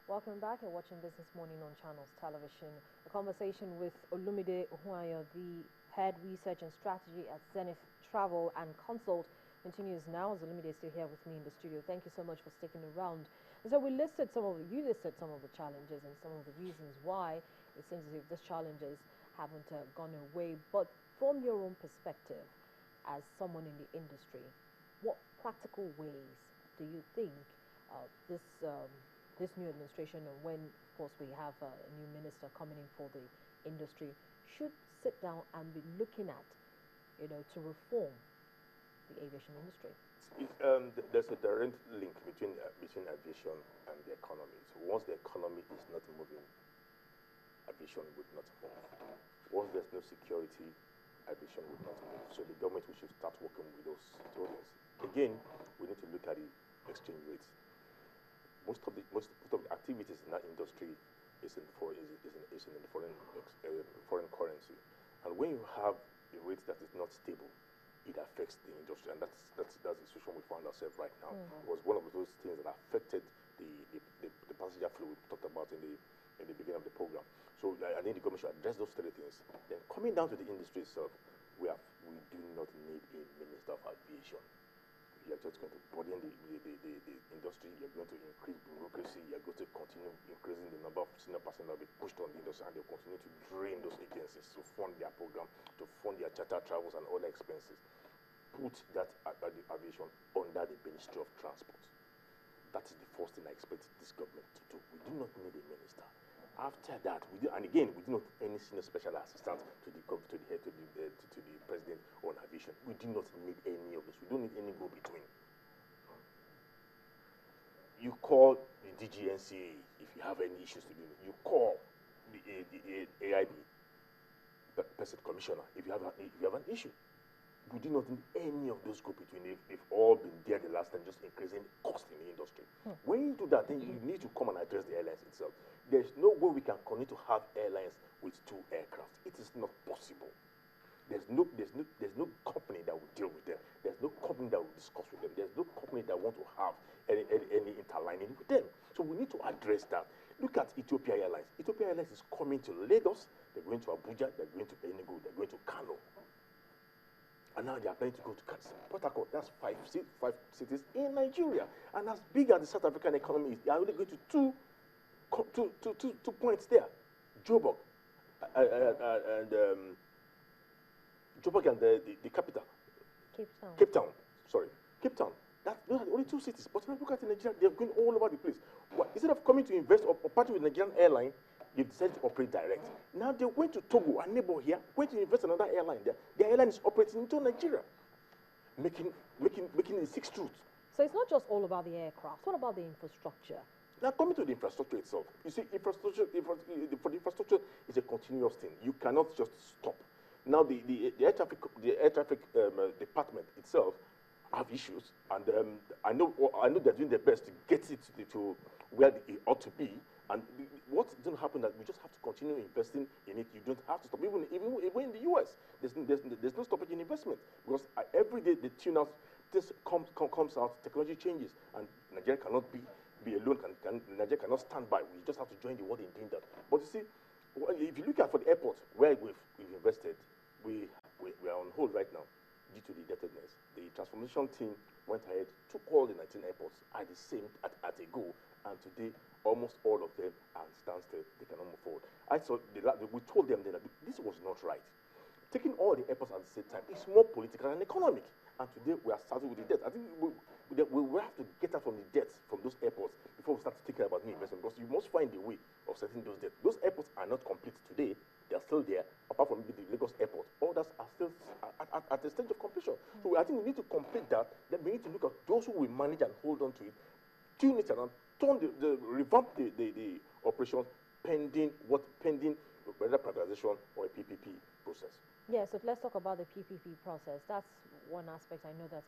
Welcome back and watching Business Morning on Channels Television. A conversation with Olumide Ohuayo, the Head Research and Strategy at Zenith Travel and Consult, continues now as Olumide is still here with me in the studio. Thank you so much for sticking around. And so you listed some of the challenges and some of the reasons why it seems as if these challenges haven't gone away. But from your own perspective, as someone in the industry, what practical ways do you think this new administration, and when, of course, we have a new minister coming in for the industry, should sit down and be looking at, to reform the aviation industry? There's a direct link between aviation and the economy. So once the economy is not moving, aviation would not move. Once there's no security, aviation would not move. So the government should start working with those two things. Again, we need to look at the exchange rates. Most of the activities in that industry is in foreign currency, and when you have a rate that is not stable, it affects the industry, and that's the situation we find ourselves right now. It was one of those things that affected the passenger flow we talked about in the beginning of the program. So I think the government should address those three things. Then coming down to the industry itself, we do not need a minister of aviation. You're just going to burden the industry, you're going to increase bureaucracy, you're going to continue increasing the number of senior personnel that will be pushed on the industry, and they'll continue to drain those agencies to fund their program, to fund their charter travels and other expenses. Put that aviation under the Ministry of Transport. That is the first thing I expect this government to do. We do not need a minister. After that, we do not any senior special assistant to the president on aviation. We do not need any of this. We don't need any go between. You call the DGNCA if you have any issues to do. You call the AIB, the Person Commissioner, if you have an issue. We do not need any of those go between. They've all been there the last time, just increasing cost in the industry. When you do that, then you need to come and address the airlines itself. There's no way we can continue to have airlines with 2 aircraft. It is not possible. There's no company that will deal with them. There's no company that will discuss with them. There's no company that want to have any interlining with them. So we need to address that. Look at Ethiopia Airlines. Ethiopia Airlines is coming to Lagos. They're going to Abuja. They're going to Enugu. They're going to Kano. And now they are planning to go to Port Harcourt. That's five cities in Nigeria. And as big as the South African economy is, they are only going to two points there. Joburg and the capital. Cape Town. Cape Town. Those are the only 2 cities. But when you look at Nigeria, they're going all over the place. Instead of coming to invest or partner with Nigerian airline, they decided to operate direct. Now they went to Togo, a neighbor here, went to invest another airline there. The airline is operating into Nigeria, making the 6th route. So it's not just all about the aircraft. What about the infrastructure? Now coming to the infrastructure itself, you see, for the infrastructure is a continuous thing. You cannot just stop. Now the air traffic department itself have issues, and I know they're doing their best to get it to where it ought to be. And what's going to happen that we just have to continue investing in it. You don't have to stop. Even in the US, there's no stoppage in investment, because every day they tune out. This comes out, technology changes, and Nigeria cannot be alone. Nigeria cannot stand by. We just have to join the world in doing that. But you see, if you look at for the airport where we've invested, we are on hold right now due to the indebtedness. The transformation team went ahead, took all the 19 airports at a go, and today almost all of them are standstill. They cannot move forward. We told them that this was not right. Taking all the airports at the same time is more political and economic. And today we are starting with the debt. I think we will have to get out from the debts from those airports before we start thinking about new investment, because you must find a way of settling those debts. Those airports are not complete today. They are still there, apart from the Lagos airport. Others are still at the stage of completion. So I think we need to complete that. Then we need to look at those who will manage and hold on to it, tune it around, revamp the operations pending whether privatization or a PPP process. Yeah, so let's talk about the PPP process. That's one aspect. I know that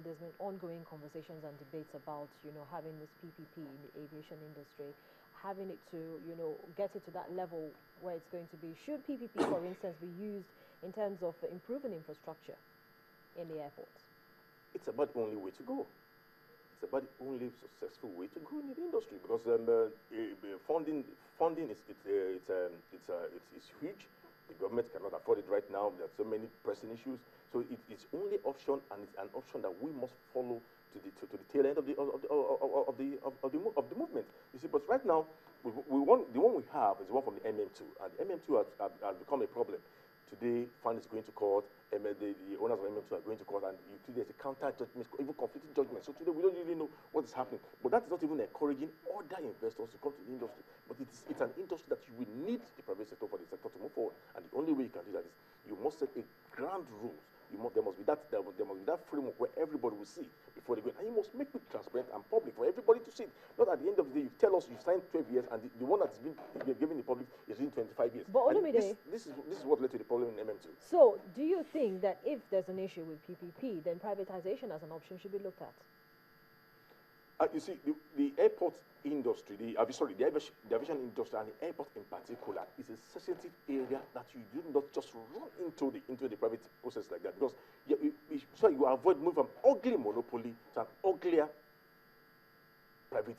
there's been ongoing conversations and debates about having this PPP in the aviation industry, having it to get it to that level where it's going to be. Should PPP, for instance, be used in terms of improving infrastructure in the airports? It's about the only way to go. it's about the only successful way to grow in the industry because funding is huge. The government cannot afford it right now. There are so many pressing issues. So it's only option, and it's an option that we must follow to the tail end of the movement. You see, but right now we want the one we have is the one from the MM2, and the MM2 has become a problem. Today, fund is going to court, the owners of MM2 are going to court, and you see there's a counter judgment, even conflicting judgment. So today, we don't really know what is happening. But that is not even encouraging other investors to come to the industry. But it's an industry that you will need the private sector for the sector to move forward. And the only way you can do that is you must set a ground rules. There must be that framework where everybody will see before they go in. And you must make it transparent and public for everybody to see it. Not at the end of the day, you tell us you signed 12 years, and the one that's been given the public is in 25 years. But this is what led to the problem in MM2. So, do you think that if there's an issue with PPP, then privatization as an option should be looked at? You see, the airport industry, the aviation industry, and the airport in particular, is a sensitive area that you do not just run into the private process like that, because so you avoid moving from ugly monopoly to an uglier private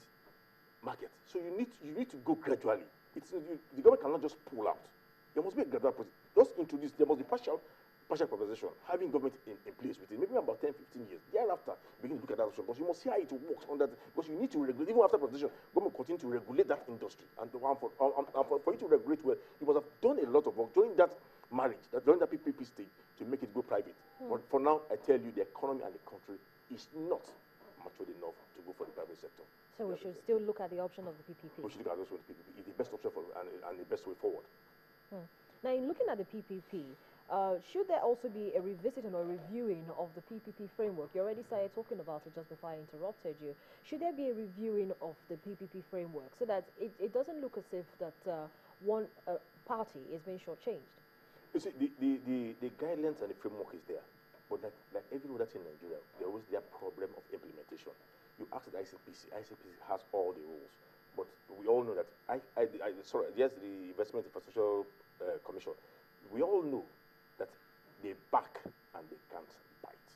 market. So you need to go gradually. The government cannot just pull out. There must be a gradual process. Just introduce. There must be partial privatization, having government in place with it, maybe about 10, 15 years. Thereafter, begin to look at that option, because you must see how it works on that, because you need to regulate, even after privatization, government continue to regulate that industry. And for you to regulate well, you must have done a lot of work during that marriage, during that PPP stage, to make it go private. But for now, I tell you, the economy and the country is not matured enough to go for the private sector. So we should still look at the option of the PPP. We should look at the option of the PPP. It's the best option and the best way forward. Now, in looking at the PPP, should there also be a revisiting or reviewing of the PPP framework? You already started talking about it just before I interrupted you. Should there be a reviewing of the PPP framework so that it doesn't look as if that one party is being shortchanged? You see, the guidelines and the framework is there, but like everywhere that's in Nigeria, there always a problem of implementation. You ask the ICPC has all the rules, but we all know that yes, the Investment Infrastructure Commission, we all know that they back and they can't bite.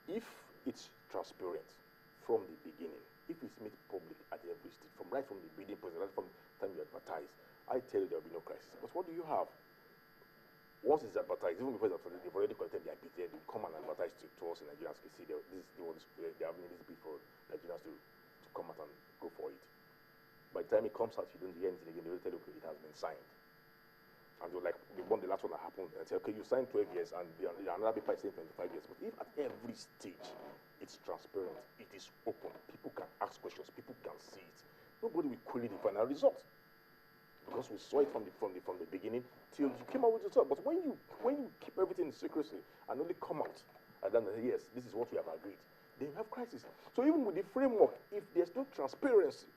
If it's transparent from the beginning, if it's made public at every stage, right from the bidding process, right from the time you advertise, I tell you there will be no crisis. But what do you have? Once it's advertised, even before it's advertised, they've already collected their bid, they come and advertise to us in Nigerians. You see, they have made this bid for Nigerians to come out and go for it. By the time it comes out, you don't hear anything again. They will tell you, okay, it has been signed. And you're like, the last one that happened, and say, okay, you signed 12 years, and another paper is saying 25 years. But if at every stage it's transparent, it is open, people can ask questions, people can see it, nobody will query the final result. Because we saw it from the beginning till you came out with the result. But when you keep everything in secrecy and only come out and then say, yes, this is what we have agreed, then you have crisis. So even with the framework, if there's no transparency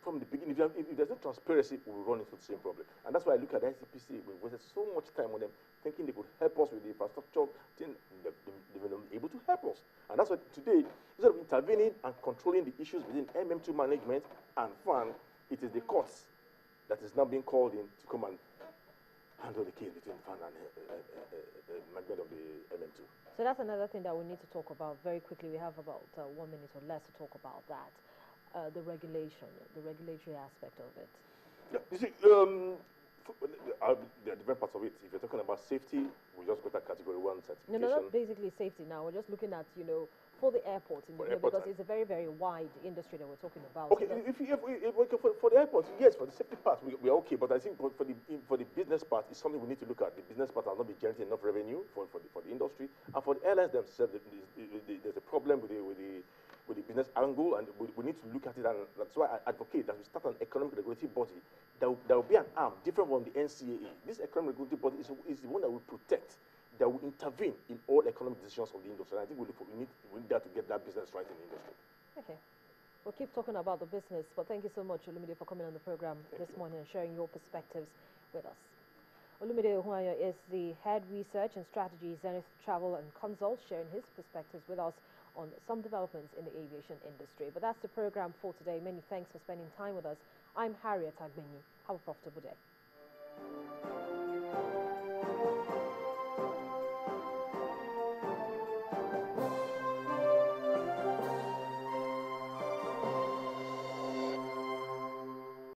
from the beginning, if there's no transparency, we will run into the same problem. And that's why I look at the ICPC. We wasted so much time on them, thinking they could help us with the infrastructure thing. They were not able to help us. And that's why today, instead of intervening and controlling the issues within MM2 management and FAN, it is the courts that is now being called in to come and handle the case between FAN and management of the MM2. So that's another thing that we need to talk about very quickly. We have about 1 minute or less to talk about that. The regulatory aspect of it. Yeah, you see, there are different parts of it. If you're talking about safety, we just got that category 1 certification. No, not basically safety now. We're just looking at, for the airports, because it's a very, very wide industry that we're talking about. Okay, for the airports, yes, for the safety part, we are okay. But I think for the business part, it's something we need to look at. The business part has not been generating enough revenue for the industry. And for the airlines themselves, there's a problem with the business angle, and we need to look at it, and that's why I advocate that we start an economic regulatory body that will be an arm different from the NCAA. This economic regulatory body is the one that will protect, that will intervene in all economic decisions of the industry. And I think we need that to get that business right in the industry. Okay. We'll keep talking about the business, but thank you so much, Olumide, for coming on the program this morning and sharing your perspectives with us. Olumide Ohuayo is the Head Research and Strategy, Zenith Travel and Consult, sharing his perspectives with us on some developments in the aviation industry. But that's the program for today. Many thanks for spending time with us. I'm Harriet Agbenyi. Have a profitable day.